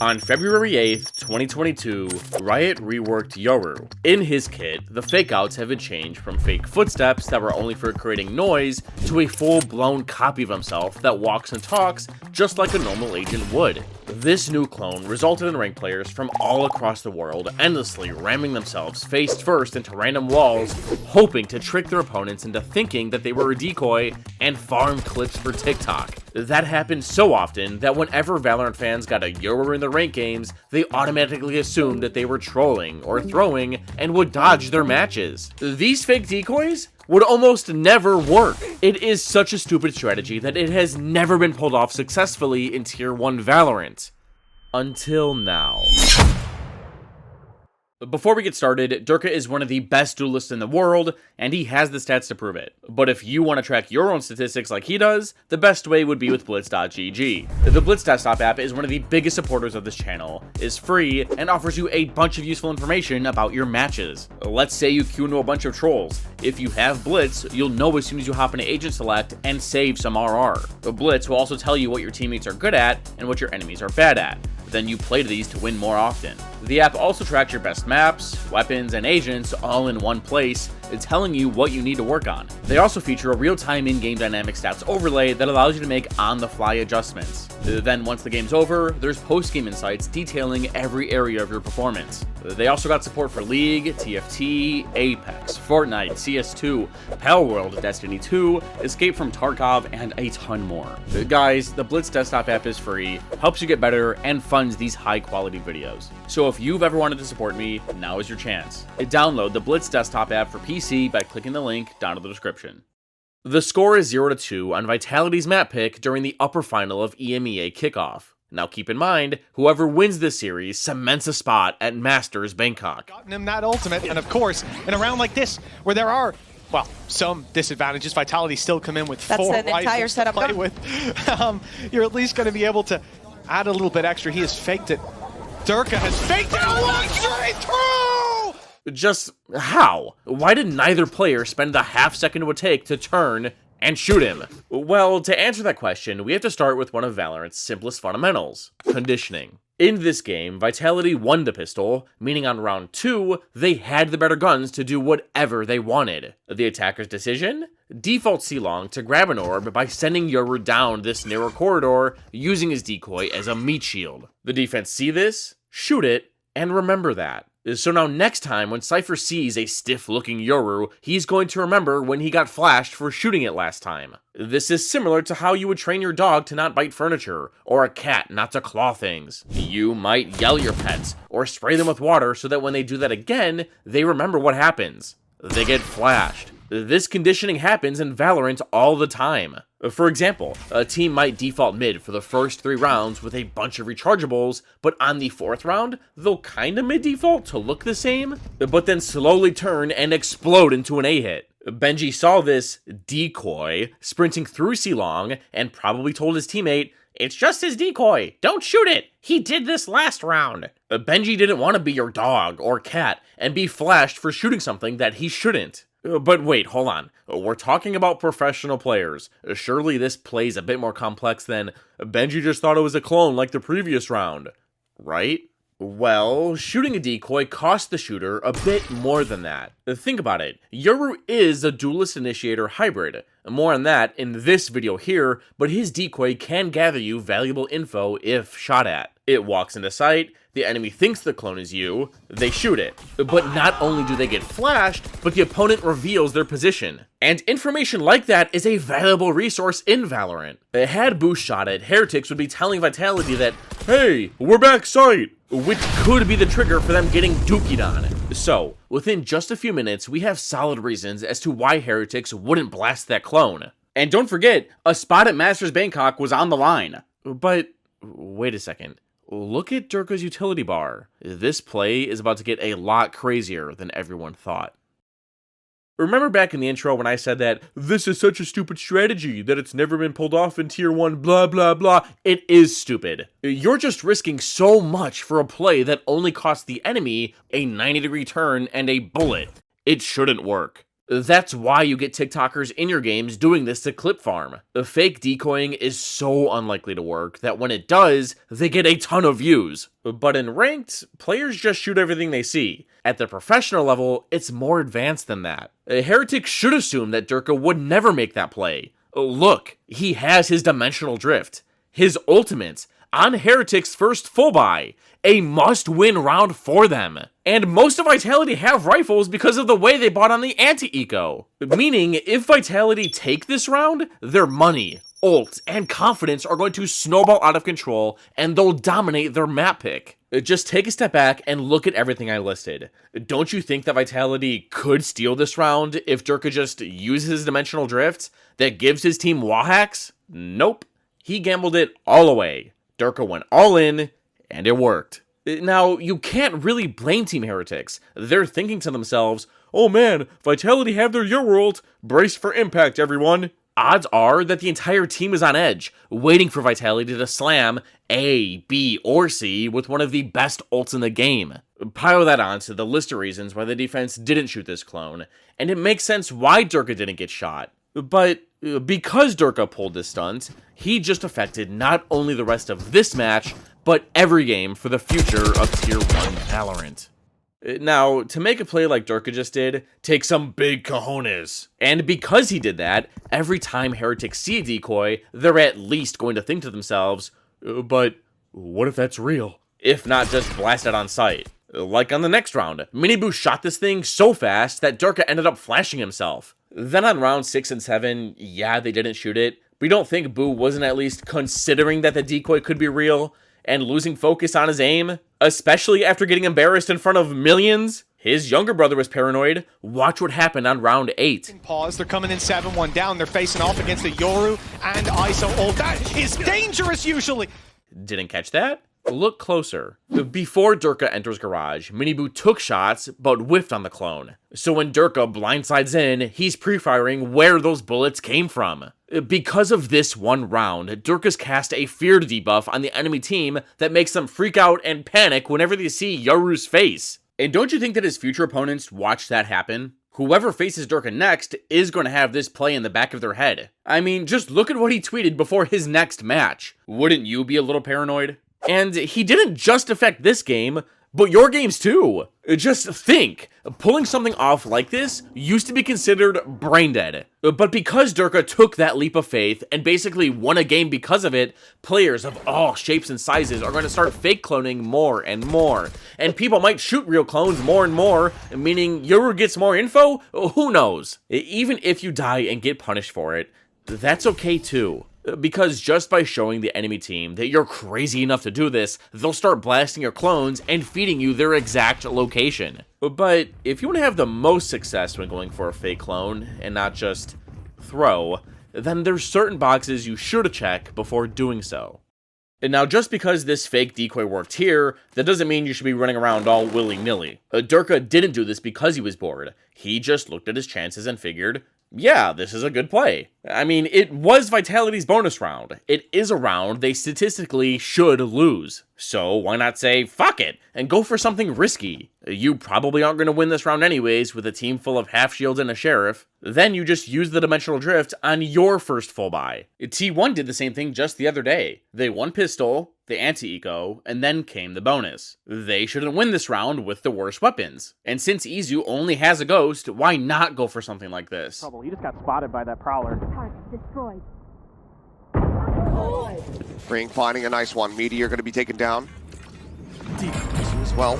On February 8th, 2022, Riot reworked Yoru. In his kit, the fake outs have been changed from fake footsteps that were only for creating noise to a full-blown copy of himself that walks and talks just like a normal agent would. This new clone resulted in ranked players from all across the world endlessly ramming themselves face first into random walls, hoping to trick their opponents into thinking that they were a decoy and farm clips for TikTok. That happened so often that whenever Valorant fans got a Yoru in the ranked games, they automatically assumed that they were trolling or throwing and would dodge their matches. These fake decoys would almost never work. It is such a stupid strategy that it has never been pulled off successfully in Tier 1 Valorant. Until now. Before we get started, Durka is one of the best duelists in the world, and he has the stats to prove it. But if you want to track your own statistics like he does, the best way would be with Blitz.gg. The Blitz desktop app is one of the biggest supporters of this channel, is free, and offers you a bunch of useful information about your matches. Let's say you queue into a bunch of trolls. If you have Blitz, you'll know as soon as you hop into Agent Select and save some RR. The Blitz will also tell you what your teammates are good at and what your enemies are bad at. Then you play to these to win more often. The app also tracks your best maps, weapons, and agents all in one place, telling you what you need to work on. They also feature a real-time in-game dynamic stats overlay that allows you to make on-the-fly adjustments. Then once the game's over, there's post-game insights detailing every area of your performance. They also got support for League, TFT, Apex, Fortnite, CS2, Palworld, Destiny 2, Escape from Tarkov, and a ton more. Guys, the Blitz desktop app is free, helps you get better, and funds these high-quality videos. So if you've ever wanted to support me, now is your chance. Download the Blitz desktop app for PC by clicking the link down in the description. The score is 0-2 on Vitality's map pick during the upper final of EMEA kickoff. Now keep in mind, whoever wins this series cements a spot at Masters Bangkok. Gotten him that ultimate, and of course, in a round like this, where there are, well, some disadvantages, Vitality still come in with four rifles to play with. You're at least going to be able to add a little bit extra. He has faked it. Durka has faked it a lot straight through! Just how? Why did neither player spend the half second it would take to turn and shoot him? Well, to answer that question, we have to start with one of Valorant's simplest fundamentals, conditioning. In this game, Vitality won the pistol, meaning on round 2, they had the better guns to do whatever they wanted. The attacker's decision? Default C-Long to grab an orb by sending Yoru down this narrow corridor, using his decoy as a meat shield. The defense see this, shoot it, and remember that. So now next time when Cypher sees a stiff-looking Yoru, he's going to remember when he got flashed for shooting it last time. This is similar to how you would train your dog to not bite furniture, or a cat not to claw things. You might yell at your pets, or spray them with water so that when they do that again, they remember what happens. They get flashed. This conditioning happens in Valorant all the time. For example, a team might default mid for the first 3 rounds with a bunch of rechargeables, but on the 4th round, they'll kinda mid-default to look the same, but then slowly turn and explode into an A-hit. Benji saw this decoy sprinting through C-Long and probably told his teammate, "It's just his decoy, don't shoot it, he did this last round." Benji didn't want to be your dog or cat and be flashed for shooting something that he shouldn't. But wait, hold on. We're talking about professional players. Surely this plays a bit more complex than Benji just thought it was a clone like the previous round, right? Well, shooting a decoy costs the shooter a bit more than that. Think about it. Yoru is a duelist initiator hybrid. More on that in this video here, but his decoy can gather you valuable info if shot at. It walks into sight, the enemy thinks the clone is you, they shoot it. But not only do they get flashed, but the opponent reveals their position. And information like that is a valuable resource in Valorant. Had Boost shot it, Heretics would be telling Vitality that, "Hey, we're back sight," which could be the trigger for them getting dookied on. So, within just a few minutes, we have solid reasons as to why Heretics wouldn't blast that clone. And don't forget, a spot at Masters Bangkok was on the line. But, wait a second. Look at Durka's utility bar. This play is about to get a lot crazier than everyone thought. Remember back in the intro when I said that this is such a stupid strategy that it's never been pulled off in Tier 1 blah blah blah? It is stupid. You're just risking so much for a play that only costs the enemy a 90-degree turn and a bullet. It shouldn't work. That's why you get TikTokers in your games doing this to clip farm. The fake decoying is so unlikely to work that when it does, they get a ton of views. But in ranked, players just shoot everything they see. At the professional level, it's more advanced than that. Heretic should assume that Durka would never make that play. Look, he has his dimensional drift, his ultimate, on Heretic's first full buy, a must-win round for them. And most of Vitality have rifles because of the way they bought on the anti-eco. Meaning, if Vitality take this round, their money, ult, and confidence are going to snowball out of control, and they'll dominate their map pick. Just take a step back and look at everything I listed. Don't you think that Vitality could steal this round if Durka just uses his dimensional drift that gives his team wall hacks? Nope. He gambled it all away. Durka went all in, and it worked. Now, you can't really blame Team Heretics. They're thinking to themselves, oh man, Vitality have their Yoru ult, brace for impact everyone. Odds are that the entire team is on edge, waiting for Vitality to slam A, B, or C with one of the best ults in the game. Pile that onto the list of reasons why the defense didn't shoot this clone, and it makes sense why Durka didn't get shot. But because Durka pulled this stunt, he just affected not only the rest of this match, but every game for the future of Tier 1 Valorant. Now, to make a play like Durka just did, take some big cojones. And because he did that, every time Heretics see a decoy, they're at least going to think to themselves, but what if that's real? If not just blasted on sight. Like on the next round, Minibu shot this thing so fast that Durka ended up flashing himself. Then on round 6 and 7, yeah, they didn't shoot it, but you don't think Boo wasn't at least considering that the decoy could be real and losing focus on his aim, especially after getting embarrassed in front of millions? His younger brother was paranoid. Watch what happened on round 8. Pause, they're coming in 7-1 down, they're facing off against the Yoru and ISO ult. That is dangerous usually! Didn't catch that? Look closer. Before Durka enters garage, Minibu took shots, but whiffed on the clone. So when Durka blindsides in, he's pre-firing where those bullets came from. Because of this one round, Durka's cast a fear debuff on the enemy team that makes them freak out and panic whenever they see Yoru's face. And don't you think that his future opponents watch that happen? Whoever faces Durka next is going to have this play in the back of their head. I mean, just look at what he tweeted before his next match. Wouldn't you be a little paranoid? And he didn't just affect this game, but your games too. Just think, pulling something off like this used to be considered brain dead. But because Durka took that leap of faith and basically won a game because of it, players of all shapes and sizes are going to start fake cloning more and more. And people might shoot real clones more and more, meaning Yoru gets more info? Who knows? Even if you die and get punished for it, that's okay too. Because just by showing the enemy team that you're crazy enough to do this, they'll start blasting your clones and feeding you their exact location. But if you want to have the most success when going for a fake clone, and not just throw, then there's certain boxes you should check before doing so. And now, just because this fake decoy worked here, that doesn't mean you should be running around all willy-nilly. Durka didn't do this because he was bored. He just looked at his chances and figured, yeah, this is a good play. I mean, it was Vitality's bonus round. It is a round they statistically should lose. So why not say, fuck it, and go for something risky? You probably aren't going to win this round anyways with a team full of half shields and a sheriff. Then you just use the dimensional drift on your first full buy. T1 did the same thing just the other day. They won pistol, the anti-eco, and then came the bonus. They shouldn't win this round with the worst weapons. And since Izu only has a ghost, why not go for something like this? Trouble, he just got spotted by that prowler. Target destroyed. Ring finding a nice one. Meteor going to be taken down. As well.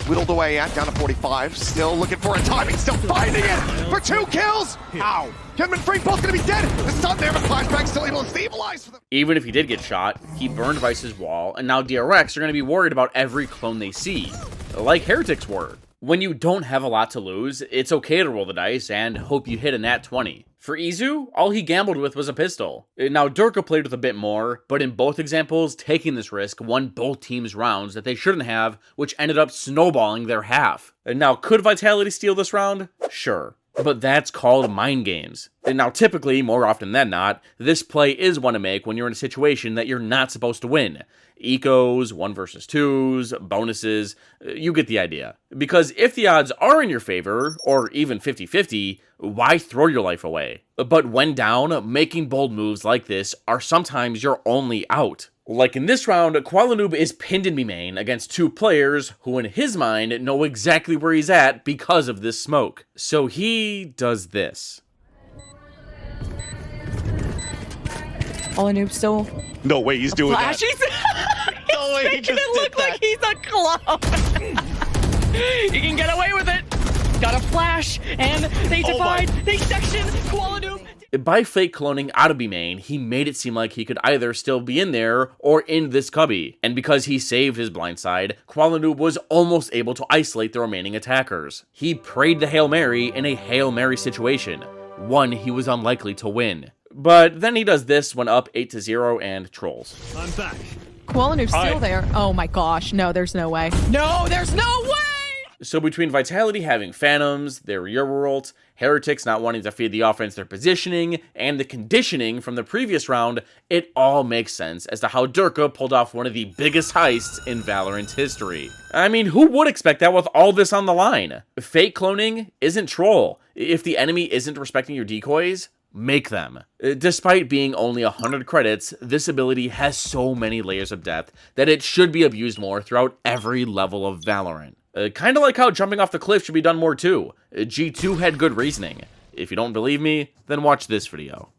Whittled away at, down to 45. Still looking for a timing, still finding it for 2 kills! Ow! Kenman Free both going to be dead! The stun there, but flashback still able to stabilize for them. Even if he did get shot, he burned Vice's wall, and now DRX are going to be worried about every clone they see, like Heretics were. When you don't have a lot to lose, it's okay to roll the dice and hope you hit a nat 20. For Izu, all he gambled with was a pistol. Now, Durka played with a bit more, but in both examples, taking this risk won both teams rounds that they shouldn't have, which ended up snowballing their half. Now, could Vitality steal this round? Sure. But that's called mind games. And now typically, more often than not, this play is one to make when you're in a situation that you're not supposed to win. Ecos, 1 versus 2s, bonuses, you get the idea. Because if the odds are in your favor, or even 50-50, why throw your life away? But when down, making bold moves like this are sometimes your only out. Like in this round, Qualanoob is pinned in B main against 2 players who in his mind know exactly where he's at because of this smoke. So he does this. Qualanoob still... No way he's doing flash. that. No way he just did look like he's a clone. He can get away with it. Got a flash, and they divide, they section Qualanoob. By fake cloning out of B main, he made it seem like he could either still be in there or in this cubby. And because he saved his blindside, Qualanoob was almost able to isolate the remaining attackers. He prayed the Hail Mary in a Hail Mary situation, one he was unlikely to win. But then he does this when up 8-0 and trolls. I'm back. Qualanoob's still there. Oh my gosh, no, there's no way. No, there's no way! So between Vitality having Phantoms, their Yoru ult, Heretics not wanting to feed the offense their positioning, and the conditioning from the previous round, it all makes sense as to how Durka pulled off one of the biggest heists in Valorant history. I mean, who would expect that with all this on the line? Fake cloning isn't troll. If the enemy isn't respecting your decoys, make them. Despite being only 100 credits, this ability has so many layers of depth that it should be abused more throughout every level of Valorant. Kinda like how jumping off the cliff should be done more too. G2 had good reasoning. If you don't believe me, then watch this video.